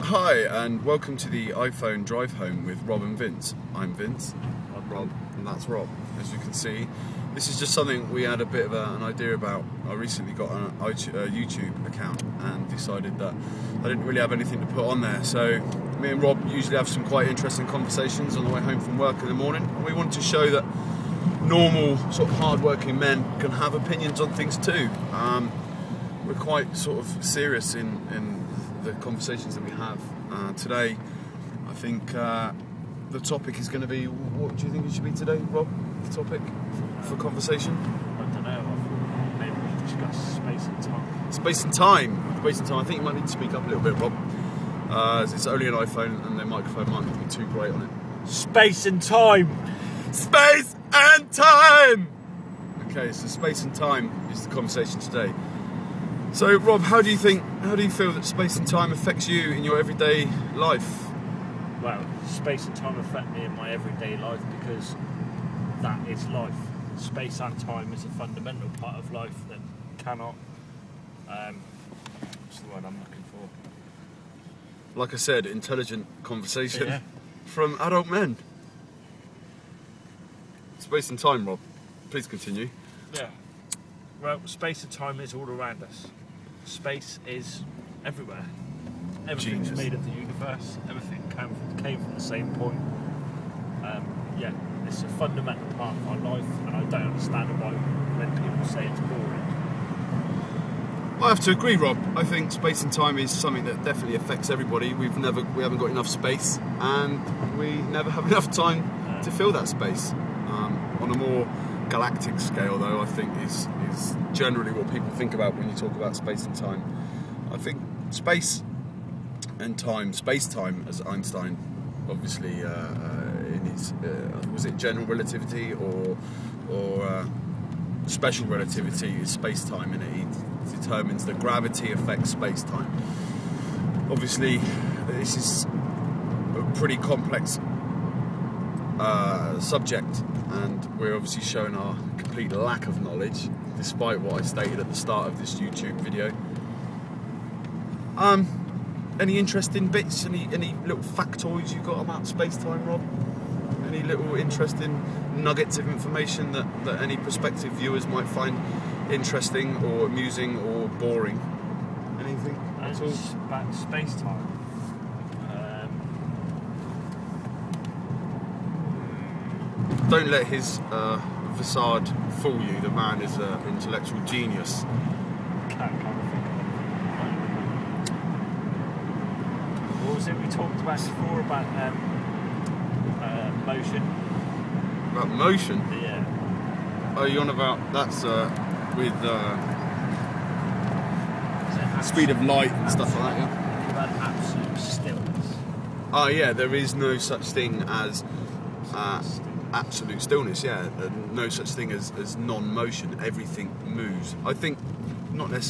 Hi, and welcome to the iPhone Drive Home with Rob and Vince. I'm Vince. I'm Rob. And that's Rob. As you can see, this is just something we had a bit of an idea about. I recently got a YouTube account and decided that I didn't really have anything to put on there. So me and Rob usually have some quite interesting conversations on the way home from work in the morning. And we wanted to show that normal, sort of hard-working men can have opinions on things too. We're quite sort of serious in the conversations that we have today. I think the topic is going to be, what do you think it should be today, Rob? The topic for conversation? I don't know, I thought maybe we should discuss space and time. Space and time. Space and time. I think you might need to speak up a little bit, Rob. It's only an iPhone and the microphone might not be too great on it. Space and time! Space and time! Okay, so space and time is the conversation today. So, Rob, how do you feel that space and time affects you in your everyday life? Well, space and time affect me in my everyday life because that is life. Space and time is a fundamental part of life that cannot, what's the word I'm looking for? Like I said, intelligent conversation Yeah. from adult men. Space and time, Rob. Please continue. Yeah. Well, space and time is all around us. Space is everywhere. Everything's Genius. made of the universe. Everything came from the same point. Yeah, it's a fundamental part of our life, and I don't understand why when people say it's boring. I have to agree, Rob. I think space and time is something that definitely affects everybody. We haven't got enough space, and we never have enough time to fill that space. On a more galactic scale, though, I think is generally what people think about when you talk about space and time. I think space and time, space-time, as Einstein obviously in his was it general relativity or special relativity is space-time, and it determines that gravity affects space-time. Obviously, this is a pretty complex subject, and we're obviously showing our complete lack of knowledge, despite what I stated at the start of this YouTube video. Any interesting bits? Any little factoids you got about space-time, Rob? Any little interesting nuggets of information that any prospective viewers might find interesting or amusing or boring? Anything at all? About space-time. Don't let his facade fool you. The man is an intellectual genius. Can't think of it. What was it we talked about before about motion? About motion? Yeah. Oh, you're on about, that's with speed of light and stuff like that, yeah? About absolute stillness. Oh yeah, there is no such thing as absolute stillness, yeah. No such thing as non-motion. Everything moves. I think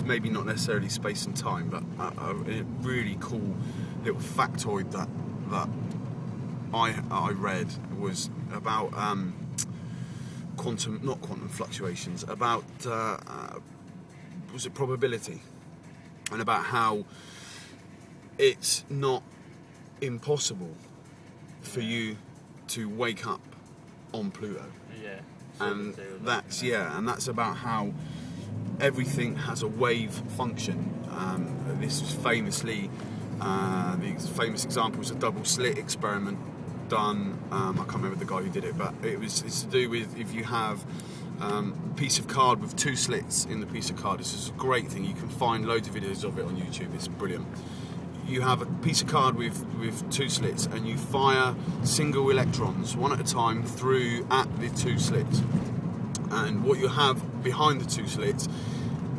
maybe not necessarily space and time, but a really cool little factoid that I read was about not quantum fluctuations, about was it probability, and about how it's not impossible for you to wake up on Pluto. Yeah. And that's about how everything has a wave function. This is famously the famous example is a double slit experiment done. I can't remember the guy who did it, but it's to do with if you have a piece of card with two slits in the piece of card. This is a great thing. You can find loads of videos of it on YouTube. It's brilliant. You have a piece of card with two slits, and you fire single electrons one at a time through at the two slits, and what you have behind the two slits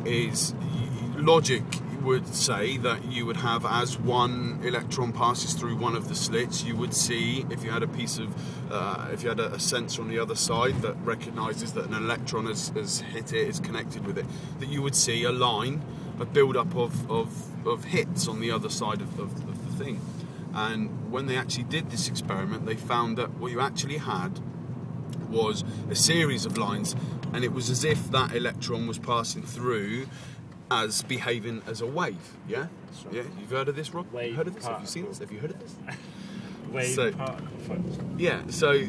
is logic would say that you would have, as one electron passes through one of the slits, you would see, if you had a piece of if you had a sensor on the other side that recognizes that an electron has hit it, is connected with it, that you would see a line, a build-up of hits on the other side of the thing. And when they actually did this experiment, they found that what you actually had was a series of lines, and it was as if that electron was passing through as behaving as a wave, yeah? That's right. Yeah, you've heard of this, Rob? Wave Heard of this? Have you particle. seen this? Have you heard of this? Wave So- particle function. Yeah, so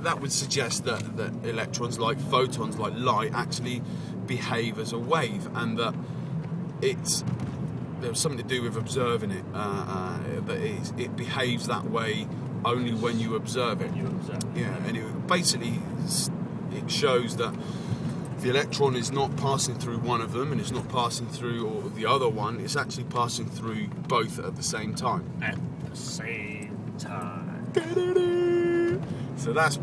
that would suggest that electrons, like photons, like light, actually behave as a wave, and that there's something to do with observing it, but it behaves that way only when you observe it. You observe. Yeah, and it shows that the electron is not passing through one of them and it's not passing through or the other one, it's actually passing through both at the same time. At the same time. So that's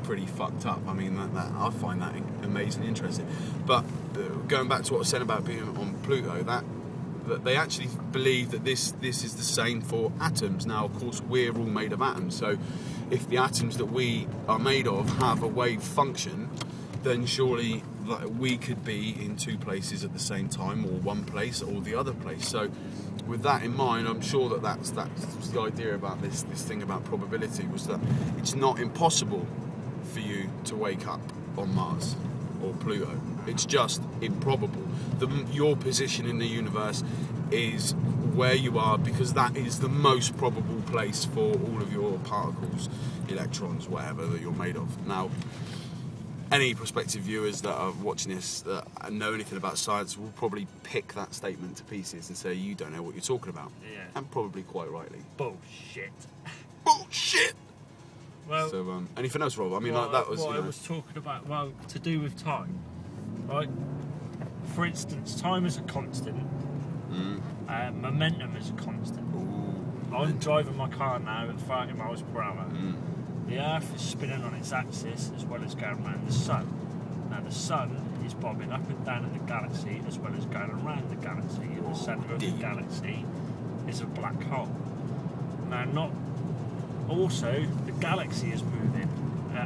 pretty fucked up. I mean, I find that amazingly interesting. But going back to what I said about being on Pluto, that they actually believe that this is the same for atoms. Now, of course, we're all made of atoms. So if the atoms that we are made of have a wave function, then surely we could be in two places at the same time, or one place or the other place. So with that in mind, I'm sure that's the idea about this thing about probability, was that it's not impossible for you to wake up on Mars or Pluto. It's just improbable. Your position in the universe is where you are because that is the most probable place for all of your particles, electrons, whatever that you're made of. Now, any prospective viewers that are watching this that know anything about science will probably pick that statement to pieces and say, you don't know what you're talking about. Yeah. And probably quite rightly. Bullshit. Bullshit! Well, So, anything else, Rob? I mean, what, that was, what you I know... was talking about, well, to do with time, right? For instance, time is a constant, momentum is a constant. Ooh. I'm driving my car now at 30 miles per hour. The Earth is spinning on its axis as well as going around the Sun. Now the Sun is bobbing up and down in the galaxy as well as going around the galaxy. In the centre of the galaxy is a black hole. Now, also the galaxy is moving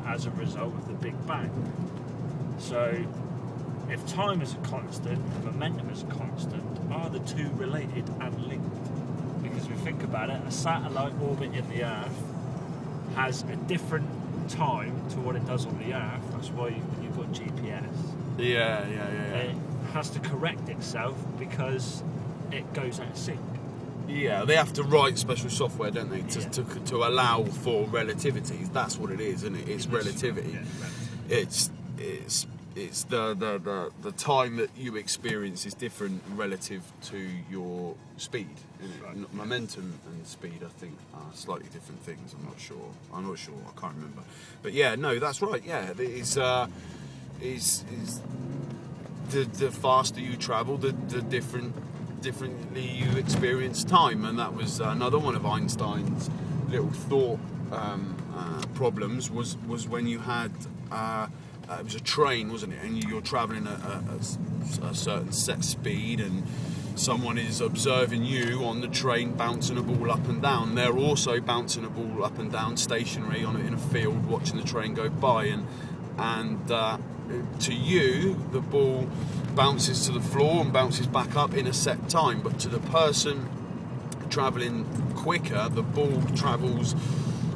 as a result of the Big Bang. So, if time is a constant and momentum is a constant, are the two related and linked? Because if you think about it, a satellite orbiting the Earth has a different time to what it does on the Earth. That's why you've got GPS. Yeah. It has to correct itself because it goes out of sync. Yeah, they have to write special software, don't they, Yeah. to allow for relativity. That's what it is, isn't it? It's relativity. Yeah, relativity. It's the time that you experience is different relative to your speed. Isn't it? Right. Momentum and speed, I think, are slightly different things. I'm not sure. I can't remember. But yeah, no, that's right. Yeah, the faster you travel, the differently you experience time, and that was another one of Einstein's little thought problems. Was when you had it was a train, wasn't it? And you're travelling at a certain set speed, and someone is observing you on the train bouncing a ball up and down. They're also bouncing a ball up and down, stationary in a field, watching the train go by, and to you, the ball bounces to the floor and bounces back up in a set time. But to the person travelling quicker, the ball travels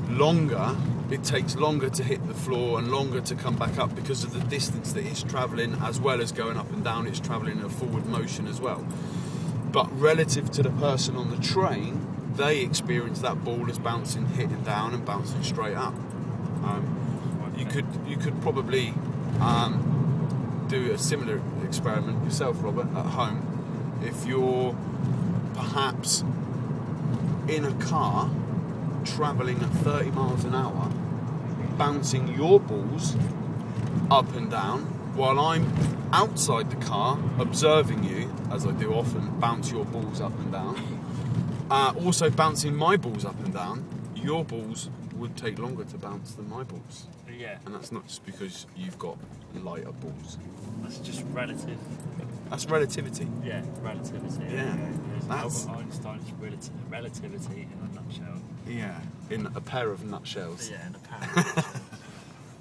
longer. It takes longer to hit the floor and longer to come back up because of the distance that it's travelling, as well as going up and down, it's travelling in a forward motion as well. But relative to the person on the train, they experience that ball as bouncing, hitting down and bouncing straight up. You could probably do a similar experiment yourself, Robert, at home. If you're perhaps in a car travelling at 30 miles an hour, bouncing your balls up and down, while I'm outside the car observing you, as I do often, bounce your balls up and down, also bouncing my balls up and down, your balls would take longer to bounce than my balls. Yeah. And that's not just because you've got lighter balls. That's just relative. That's relativity. Yeah, relativity. Yeah. That's... Albert Einstein's relativity in a nutshell. Yeah, in a pair of nutshells. Yeah, in a pair of nutshells.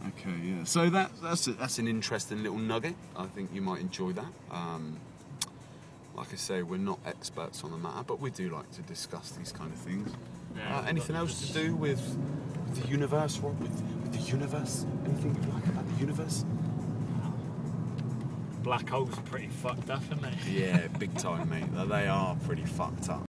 Okay, yeah. So that's an interesting little nugget. I think you might enjoy that. Like I say, we're not experts on the matter, but we do like to discuss these kind of things. Yeah, anything else to do with the universe? What with the universe? Anything you like about the universe? Black holes are pretty fucked up, aren't they? Yeah, big time, mate. They are pretty fucked up.